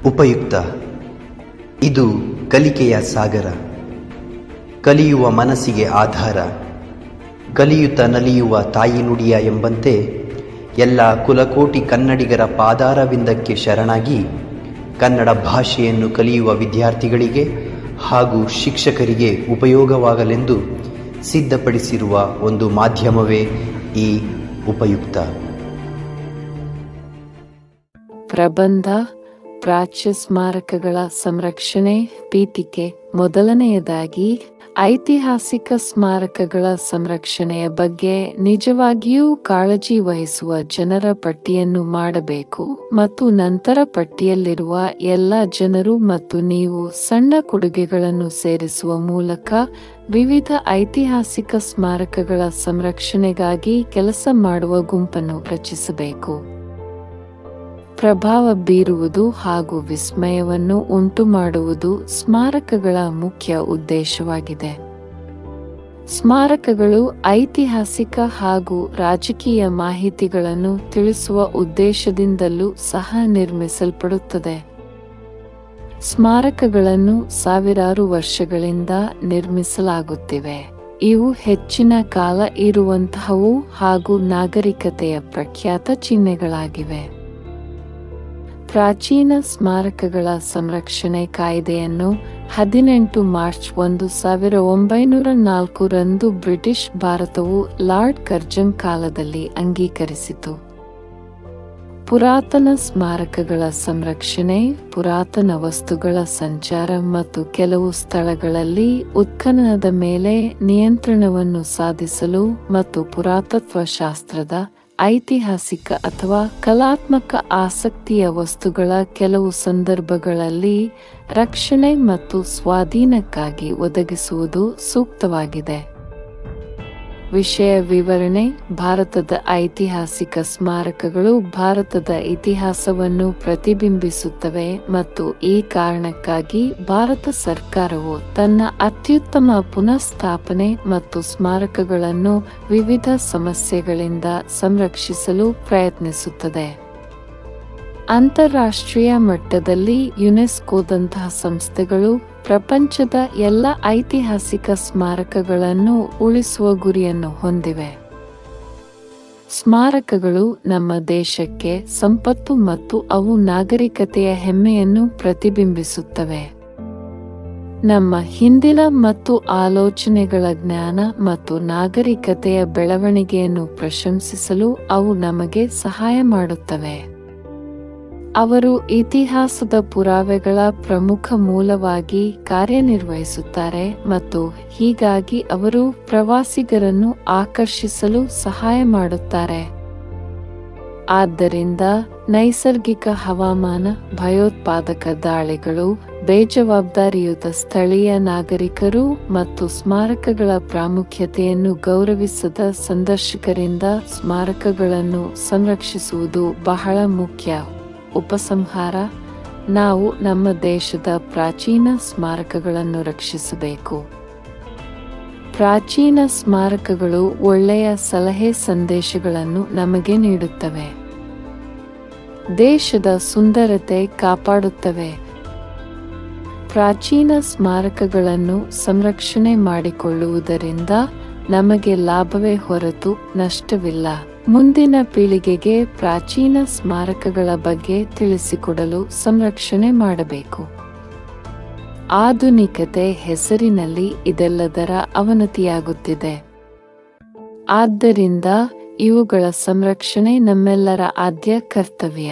ಉಪಯುಕ್ತ. ಇದು ಕಲಿಕೆಯ ಸಾಗರ, ಕಲಿಯುವ ಮನಸ್ಸಿಗೆ ಆಧಾರ, ಕಲಿಯುತ್ತ ನಲಿಯುವ ತಾಯಿ ನುಡಿಯ ಎಂಬಂತೆ ಎಲ್ಲ ಕುಲಕೋಟಿ ಕನ್ನಡಿಗರ ಪಾದಾರವಿಂದಕ್ಕೆ ಶರಣಾಗಿ ಕನ್ನಡ ಭಾಷೆಯನ್ನು ಕಲಿಯುವ ವಿದ್ಯಾರ್ಥಿಗಳಿಗೆ ಹಾಗೂ ಶಿಕ್ಷಕರಿಗೆ ಉಪಯೋಗವಾಗಲೆಂದು ಸಿದ್ಧಪಡಿಸಿರುವ ಒಂದು ಮಾಧ್ಯಮವೇ ಈ ಉಪಯುಕ್ತ. ಪ್ರಬಂಧ ಪ್ರಾಚ್ಯ ಸ್ಮಾರಕಗಳ ಸಂರಕ್ಷಣೆ ಪೀಠಿಕೆ. ಮೊದಲನೆಯದಾಗಿ, ಐತಿಹಾಸಿಕ ಸ್ಮಾರಕಗಳ ಸಂರಕ್ಷಣೆಯ ಬಗ್ಗೆ ನಿಜವಾಗಿಯೂ ಕಾಳಜಿ ವಹಿಸುವ ಜನರ ಪಟ್ಟಿಯನ್ನು ಮಾಡಬೇಕು ಮತ್ತು ನಂತರ ಪಟ್ಟಿಯಲ್ಲಿರುವ ಎಲ್ಲ ಜನರು ಮತ್ತು ನೀವು ಸಣ್ಣ ಕೊಡುಗೆಗಳನ್ನು ಸೇರಿಸುವ ಮೂಲಕ ವಿವಿಧ ಐತಿಹಾಸಿಕ ಸ್ಮಾರಕಗಳ ಸಂರಕ್ಷಣೆಗಾಗಿ ಕೆಲಸ ಮಾಡುವ ಗುಂಪನ್ನು ರಚಿಸಬೇಕು. ಪ್ರಭಾವ ಬೀರುವುದು ಹಾಗೂ ವಿಸ್ಮಯವನ್ನು ಉಂಟುಮಾಡುವುದು ಸ್ಮಾರಕಗಳ ಮುಖ್ಯ ಉದ್ದೇಶವಾಗಿದೆ. ಸ್ಮಾರಕಗಳು ಐತಿಹಾಸಿಕ ಹಾಗೂ ರಾಜಕೀಯ ಮಾಹಿತಿಗಳನ್ನು ತಿಳಿಸುವ ಉದ್ದೇಶದಿಂದಲೂ ಸಹ ನಿರ್ಮಿಸಲ್ಪಡುತ್ತದೆ. ಸ್ಮಾರಕಗಳನ್ನು ಸಾವಿರಾರು ವರ್ಷಗಳಿಂದ ನಿರ್ಮಿಸಲಾಗುತ್ತಿವೆ. ಇವು ಹೆಚ್ಚಿನ ಕಾಲ ಇರುವಂತಹವು ಹಾಗೂ ನಾಗರಿಕತೆಯ ಪ್ರಖ್ಯಾತ ಚಿಹ್ನೆಗಳಾಗಿವೆ. ಪ್ರಾಚೀನ ಸ್ಮಾರಕಗಳ ಸಂರಕ್ಷಣೆ ಕಾಯ್ದೆಯನ್ನು 18 ಮಾರ್ಚ್ 1904 ರಂದು ಬ್ರಿಟಿಷ್ ಭಾರತವು ಲಾರ್ಡ್ ಕರ್ಜನ್ ಕಾಲದಲ್ಲಿ ಅಂಗೀಕರಿಸಿತು. ಪುರಾತನ ಸ್ಮಾರಕಗಳ ಸಂರಕ್ಷಣೆ, ಪುರಾತನ ವಸ್ತುಗಳ ಸಂಚಾರ ಮತ್ತು ಕೆಲವು ಸ್ಥಳಗಳಲ್ಲಿ ಉತ್ಖನನದ ಮೇಲೆ ನಿಯಂತ್ರಣವನ್ನು ಸಾಧಿಸಲು ಮತ್ತು ಪುರಾತತ್ವ ಶಾಸ್ತ್ರದ, ಐತಿಹಾಸಿಕ ಅಥವಾ ಕಲಾತ್ಮಕ ಆಸಕ್ತಿಯ ವಸ್ತುಗಳ ಕೆಲವು ಸಂದರ್ಭಗಳಲ್ಲಿ ರಕ್ಷಣೆ ಮತ್ತು ಸ್ವಾಧೀನಕ್ಕಾಗಿ ಒದಗಿಸುವುದು ಸೂಕ್ತವಾಗಿದೆ. ವಿಷಯ ವಿವರಣೆ. ಭಾರತದ ಐತಿಹಾಸಿಕ ಸ್ಮಾರಕಗಳು ಭಾರತದ ಇತಿಹಾಸವನ್ನು ಪ್ರತಿಬಿಂಬಿಸುತ್ತವೆ ಮತ್ತು ಈ ಕಾರಣಕ್ಕಾಗಿ ಭಾರತ ಸರ್ಕಾರವು ತನ್ನ ಅತ್ಯುತ್ತಮ ಪುನಃಸ್ಥಾಪನೆ ಮತ್ತು ಸ್ಮಾರಕಗಳನ್ನು ವಿವಿಧ ಸಮಸ್ಯೆಗಳಿಂದ ಸಂರಕ್ಷಿಸಲು ಪ್ರಯತ್ನಿಸುತ್ತದೆ. ಅಂತಾರಾಷ್ಟ್ರೀಯ ಮಟ್ಟದಲ್ಲಿ ಯುನೆಸ್ಕೋದಂತಹ ಸಂಸ್ಥೆಗಳು ಪ್ರಪಂಚದ ಎಲ್ಲ ಐತಿಹಾಸಿಕ ಸ್ಮಾರಕಗಳನ್ನು ಉಳಿಸುವ ಗುರಿಯನ್ನು ಹೊಂದಿವೆ. ಸ್ಮಾರಕಗಳು ನಮ್ಮ ದೇಶಕ್ಕೆ ಸಂಪತ್ತು ಮತ್ತು ಅವು ನಾಗರಿಕತೆಯ ಹೆಮ್ಮೆಯನ್ನು ಪ್ರತಿಬಿಂಬಿಸುತ್ತವೆ. ನಮ್ಮ ಹಿಂದಿನ ಮತ್ತು ಆಲೋಚನೆಗಳ ಜ್ಞಾನ ಮತ್ತು ನಾಗರಿಕತೆಯ ಬೆಳವಣಿಗೆಯನ್ನು ಪ್ರಶಂಸಿಸಲು ಅವು ನಮಗೆ ಸಹಾಯ ಮಾಡುತ್ತವೆ. ಅವರು ಇತಿಹಾಸದ ಪುರಾವೆಗಳ ಪ್ರಮುಖ ಮೂಲವಾಗಿ ಕಾರ್ಯನಿರ್ವಹಿಸುತ್ತಾರೆ ಮತ್ತು ಹೀಗಾಗಿ ಅವರು ಪ್ರವಾಸಿಗರನ್ನು ಆಕರ್ಷಿಸಲು ಸಹಾಯ ಮಾಡುತ್ತಾರೆ. ಆದ್ದರಿಂದ ನೈಸರ್ಗಿಕ ಹವಾಮಾನ, ಭಯೋತ್ಪಾದಕ ದಾಳಿಗಳು, ಬೇಜವಾಬ್ದಾರಿಯುತ ಸ್ಥಳೀಯ ನಾಗರಿಕರು ಮತ್ತು ಸ್ಮಾರಕಗಳ ಪ್ರಾಮುಖ್ಯತೆಯನ್ನು ಗೌರವಿಸದ ಸಂದರ್ಶಕರಿಂದ ಸ್ಮಾರಕಗಳನ್ನು ಸಂರಕ್ಷಿಸುವುದು ಬಹಳ ಮುಖ್ಯ. ಉಪಸಂಹಾರ. ನಾವು ನಮ್ಮ ದೇಶದ ಪ್ರಾಚೀನ ಸ್ಮಾರಕಗಳನ್ನು ರಕ್ಷಿಸಬೇಕು. ಪ್ರಾಚೀನ ಸ್ಮಾರಕಗಳು ಒಳ್ಳೆಯ ಸಲಹೆ ಸಂದೇಶಗಳನ್ನು ನಮಗೆ ನೀಡುತ್ತವೆ. ದೇಶದ ಸುಂದರತೆ ಕಾಪಾಡುತ್ತವೆ. ಪ್ರಾಚೀನ ಸ್ಮಾರಕಗಳನ್ನು ಸಂರಕ್ಷಣೆ ಮಾಡಿಕೊಳ್ಳುವುದರಿಂದ ನಮಗೆ ಲಾಭವೇ ಹೊರತು ನಷ್ಟವಿಲ್ಲ. ಮುಂದಿನ ಪೀಳಿಗೆಗೆ ಪ್ರಾಚೀನ ಸ್ಮಾರಕಗಳ ಬಗ್ಗೆ ತಿಳಿಸಿಕೊಡಲು ಸಂರಕ್ಷಣೆ ಮಾಡಬೇಕು. ಆಧುನಿಕತೆ ಹೆಸರಿನಲ್ಲಿ ಇದೆಲ್ಲದರ ಅವನತಿಯಾಗುತ್ತಿದೆ. ಆದ್ದರಿಂದ ಇವುಗಳ ಸಂರಕ್ಷಣೆ ನಮ್ಮೆಲ್ಲರ ಆದ್ಯ ಕರ್ತವ್ಯ.